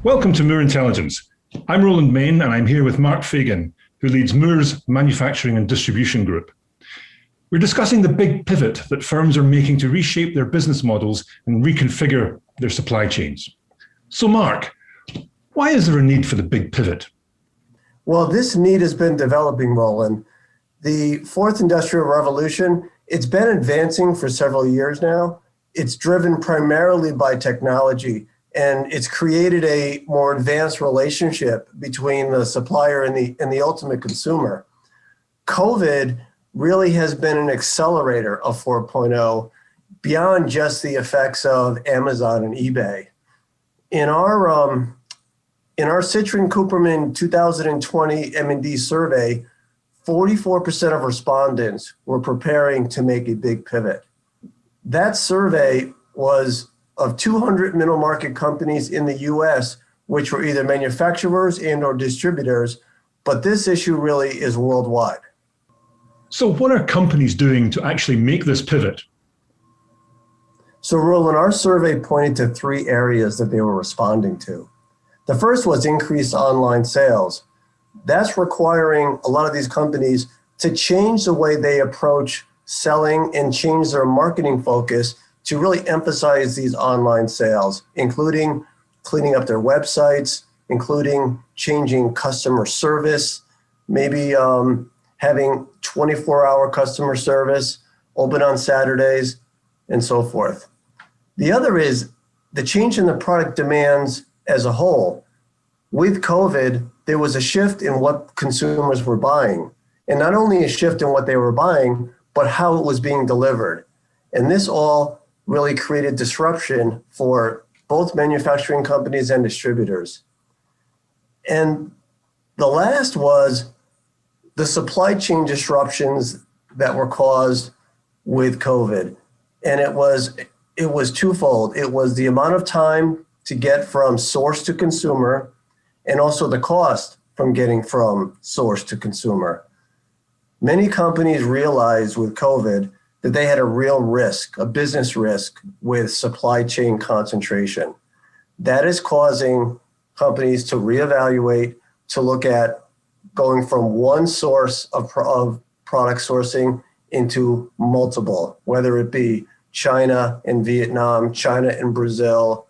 Welcome to Moore Intelligence. I'm Roland Main, and I'm here with Mark Fagan, who leads Moore's Manufacturing and Distribution Group. We're discussing the big pivot that firms are making to reshape their business models and reconfigure their supply chains. So Mark, why is there a need for the big pivot? Well, this need has been developing, Roland. The fourth industrial revolution, it's been advancing for several years now. It's driven primarily by technology, and it's created a more advanced relationship between the supplier and the ultimate consumer. COVID really has been an accelerator of 4.0 beyond just the effects of Amazon and eBay. In our Citrin Cooperman 2020 M&D survey, 44% of respondents were preparing to make a big pivot. That survey was of 200 middle market companies in the US, which were either manufacturers and or distributors, but this issue really is worldwide. So what are companies doing to actually make this pivot? So Roland, our survey pointed to three areas that they were responding to. The first was increased online sales. That's requiring a lot of these companies to change the way they approach selling and change their marketing focus to really emphasize these online sales, including cleaning up their websites, including changing customer service, maybe having 24-hour customer service, open on Saturdays, and so forth. The other is the change in the product demands as a whole. With COVID, there was a shift in what consumers were buying, and not only a shift in what they were buying, but how it was being delivered. And this all really created disruption for both manufacturing companies and distributors. And the last was the supply chain disruptions that were caused with COVID. And it was twofold. It was the amount of time to get from source to consumer, and also the cost from getting from source to consumer. Many companies realized with COVID that they had a real risk, a business risk with supply chain concentration. That is causing companies to reevaluate, to look at going from one source of product sourcing into multiple, whether it be China and Vietnam, China and Brazil,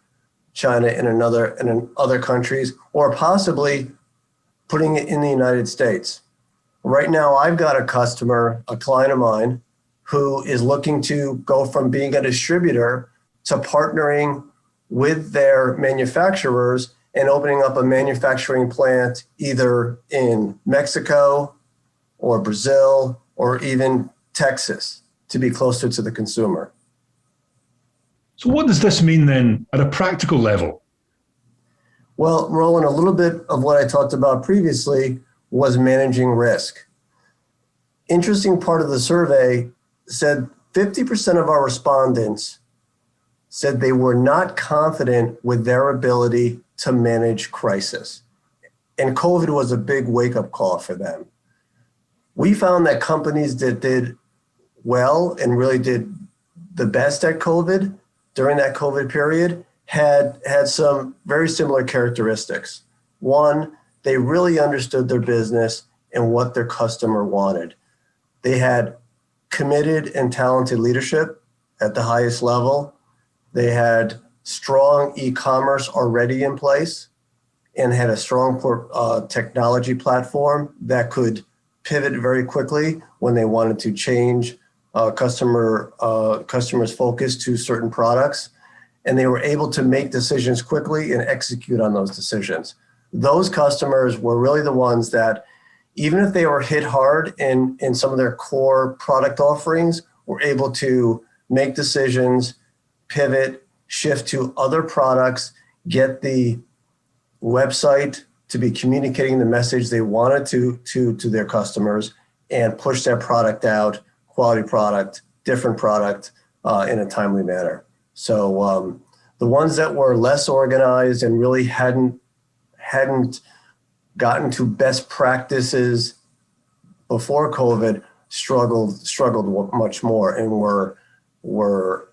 China and other countries, or possibly putting it in the United States. Right now, I've got a customer, a client of mine, who is looking to go from being a distributor to partnering with their manufacturers and opening up a manufacturing plant either in Mexico or Brazil or even Texas to be closer to the consumer. So what does this mean then at a practical level? Well, Roland, a little bit of what I talked about previously was managing risk. Interesting part of the survey said 50% of our respondents said they were not confident with their ability to manage crisis. And COVID was a big wake-up call for them. We found that companies that did well and really did the best at COVID during that COVID period had some very similar characteristics. One, they really understood their business and what their customer wanted. They had committed and talented leadership at the highest level. They had strong e-commerce already in place and had a strong technology platform that could pivot very quickly when they wanted to change customers' focus to certain products. And they were able to make decisions quickly and execute on those decisions. Those customers were really the ones that, even if they were hit hard in some of their core product offerings, were able to make decisions, pivot, shift to other products, get the website to be communicating the message they wanted to their customers, and push their product out, quality product, different product in a timely manner. So the ones that were less organized and really hadn't gotten to best practices before COVID struggled much more and were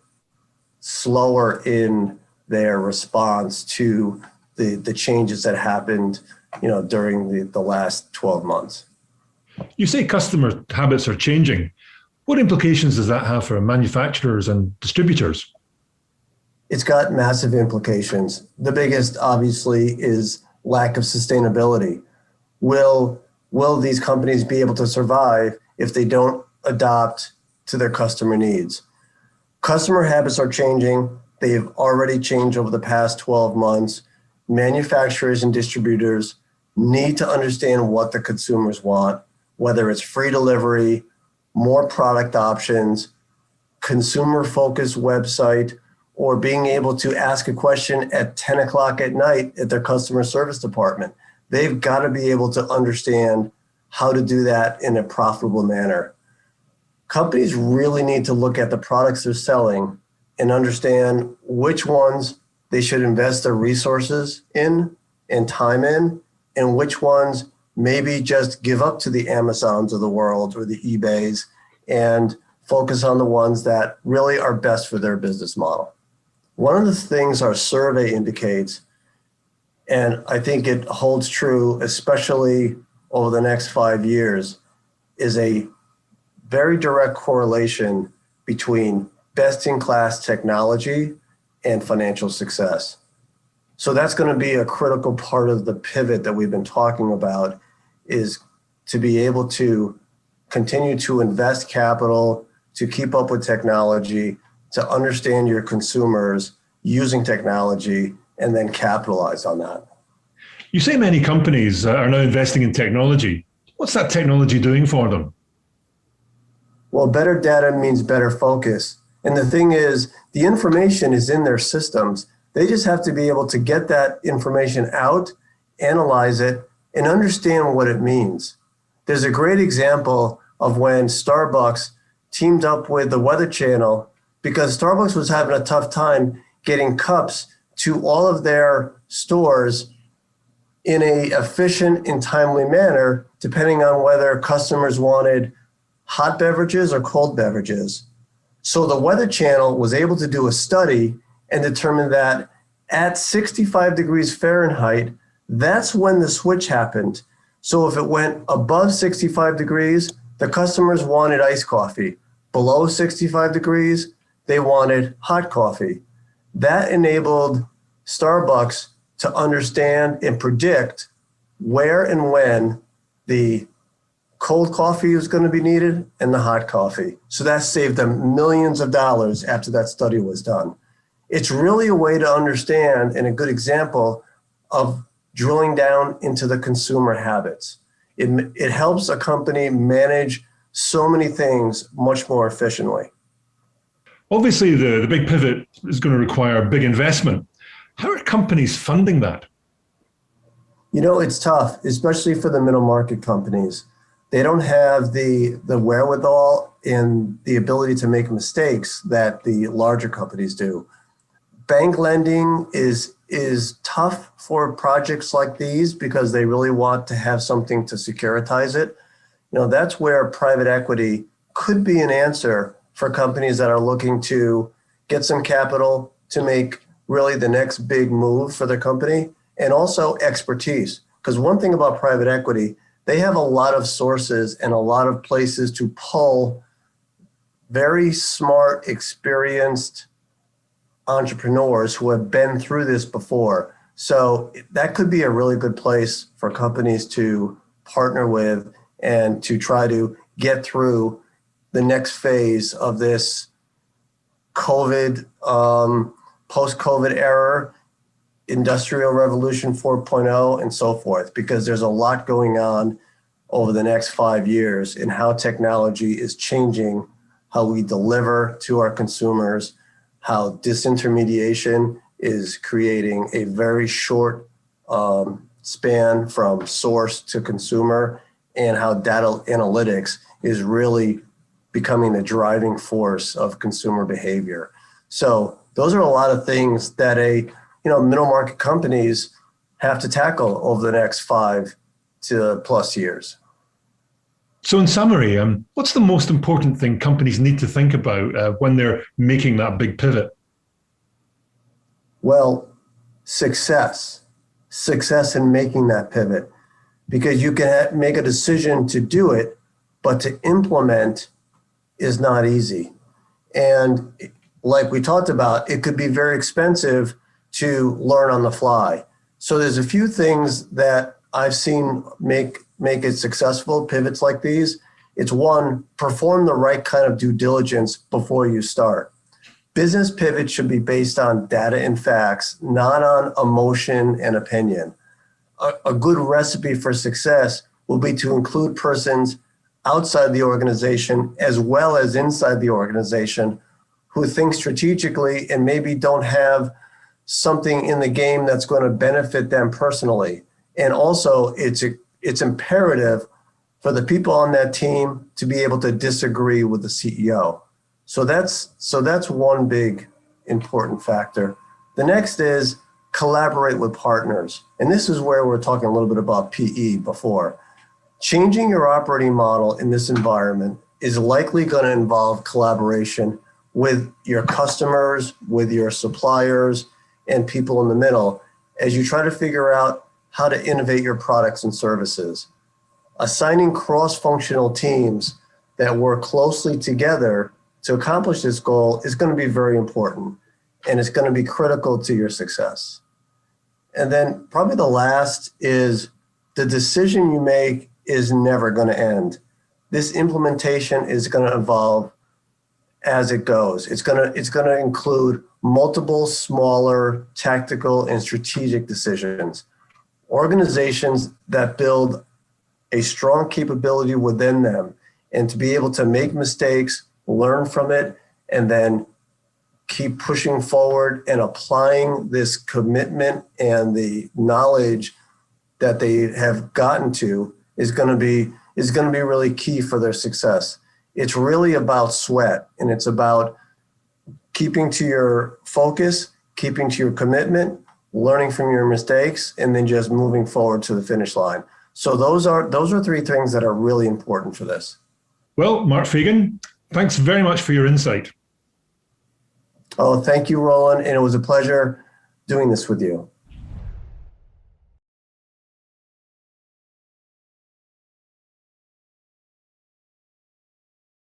slower in their response to the changes that happened, during the last 12 months. You say customer habits are changing. What implications does that have for manufacturers and distributors? It's got massive implications. The biggest, obviously, is lack of sustainability. Will these companies be able to survive if they don't adopt to their customer needs? Customer habits are changing. They've already changed over the past 12 months. Manufacturers and distributors need to understand what the consumers want, whether it's free delivery, more product options, consumer-focused website, or being able to ask a question at 10 o'clock at night at their customer service department. They've got to be able to understand how to do that in a profitable manner. Companies really need to look at the products they're selling and understand which ones they should invest their resources in and time in, and which ones maybe just give up to the Amazons of the world or the eBays and focus on the ones that really are best for their business model. One of the things our survey indicates, and I think it holds true, especially over the next 5 years, is a very direct correlation between best-in-class technology and financial success. So that's going to be a critical part of the pivot that we've been talking about, is to be able to continue to invest capital, to keep up with technology, to understand your consumers using technology, and then capitalize on that. You say many companies are now investing in technology. What's that technology doing for them? Well, better data means better focus. And the thing is, the information is in their systems. They just have to be able to get that information out, analyze it, and understand what it means. There's a great example of when Starbucks teamed up with the Weather Channel because Starbucks was having a tough time getting cups to all of their stores in a efficient and timely manner, depending on whether customers wanted hot beverages or cold beverages. So the Weather Channel was able to do a study and determine that at 65 degrees Fahrenheit, that's when the switch happened. So if it went above 65 degrees, the customers wanted iced coffee. Below 65 degrees, they wanted hot coffee. That enabled Starbucks to understand and predict where and when the cold coffee was going to be needed and the hot coffee. So that saved them millions of dollars after that study was done. It's really a way to understand and a good example of drilling down into the consumer habits. It helps a company manage so many things much more efficiently. Obviously, the big pivot is going to require big investment. How are companies funding that? It's tough, especially for the middle market companies. They don't have the wherewithal and the ability to make mistakes that the larger companies do. Bank lending is tough for projects like these because they really want to have something to securitize it. That's where private equity could be an answer for companies that are looking to get some capital to make really the next big move for their company, and also expertise. Because one thing about private equity, they have a lot of sources and a lot of places to pull very smart, experienced entrepreneurs who have been through this before. So that could be a really good place for companies to partner with and to try to get through the next phase of this COVID, post-COVID era, Industrial Revolution 4.0, and so forth, because there's a lot going on over the next 5 years in how technology is changing how we deliver to our consumers, how disintermediation is creating a very short span from source to consumer, and how data analytics is really becoming the driving force of consumer behavior. So those are a lot of things that middle market companies have to tackle over the next 5 to plus years. So in summary, what's the most important thing companies need to think about when they're making that big pivot? Well, success. success in making that pivot, because you can make a decision to do it, but to implement is not easy. And like we talked about, it could be very expensive to learn on the fly. So there's a few things that I've seen make it successful, pivots like these. It's one, perform the right kind of due diligence before you start. Business pivots should be based on data and facts, not on emotion and opinion. A good recipe for success will be to include persons outside the organization as well as inside the organization who think strategically and maybe don't have something in the game that's going to benefit them personally. And also, it's imperative for the people on that team to be able to disagree with the CEO. So that's one big important factor. The next is collaborate with partners. And this is where we're talking a little bit about PE before. Changing your operating model in this environment is likely going to involve collaboration with your customers, with your suppliers, and people in the middle as you try to figure out how to innovate your products and services. Assigning cross-functional teams that work closely together to accomplish this goal is going to be very important, and it's going to be critical to your success. And then probably the last is the decision you make is never going to end. This implementation is going to evolve as it goes. It's going to include multiple smaller tactical and strategic decisions. Organizations that build a strong capability within them and to be able to make mistakes, learn from it, and then keep pushing forward and applying this commitment and the knowledge that they have gotten to is going to be really key for their success. It's really about sweat, and it's about keeping to your focus, keeping to your commitment, learning from your mistakes, and then just moving forward to the finish line. So those are three things that are really important for this. Well, Mark Fagan, thanks very much for your insight. Oh, thank you, Roland, and it was a pleasure doing this with you.